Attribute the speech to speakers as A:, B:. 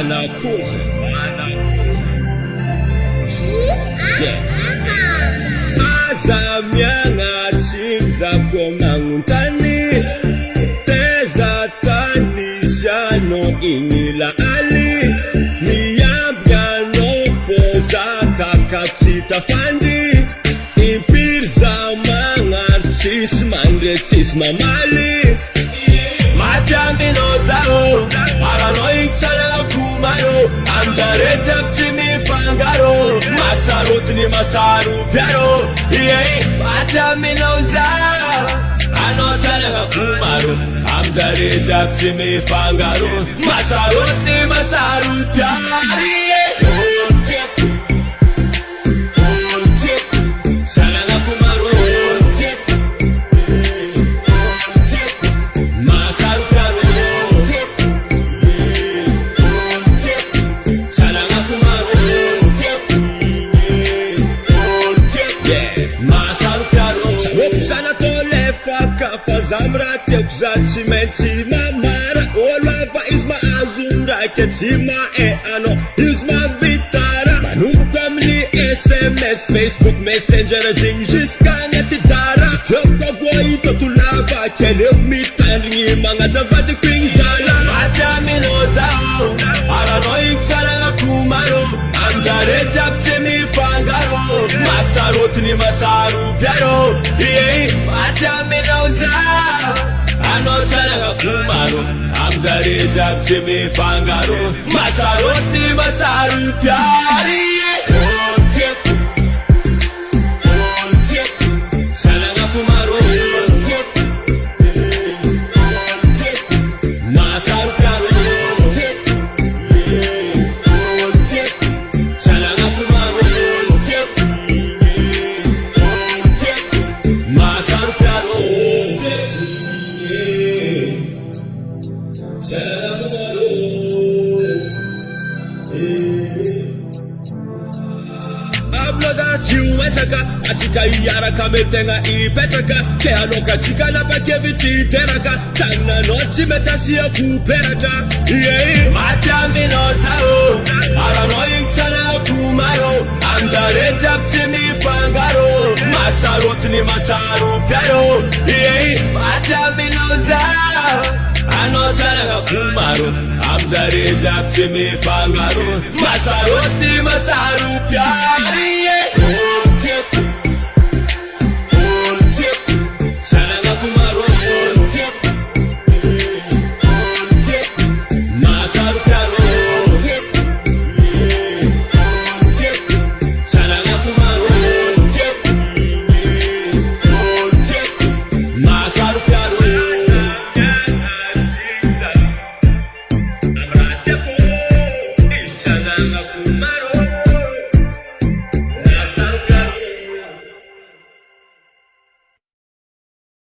A: Manakuza. Azamyanga chinza komanguntani teza tanishano inila ali miyambya no foza takapsita fandi impirza mangartis mandretis mamali matambino zao paranoiksana kumaro amjareja ptimi fangaro masarutni masaru pyaro yei matambino zao anosana kumaro amjareja ptimi fangaro masarutni masaru pyaro Zamrate kuzachi menti mamara olava isma azumra ketima ano isma vitara manungu kamli SMS Facebook Messenger zingiskanga titara chokwa boito tulava kele mitandri manga javati kwingzala matamino zao paranoid sana kumaro amjare japtemi fangaro masarotni masaru pyaro yei matamino zao anosana kumaro amjare japtemi fangaro masarotni masaru pyari Achika yara kametenga ipetaka keanoka chika na pakeviti teraka tana nochi metashia kuperaka yei matambino zao paranoid sana kumaro amjare japtimi fangaro masarotni masaru pyaro yei matambino zao anosana kumaro amjare japtimi fangaro masarotni masaru pyaro
B: I'm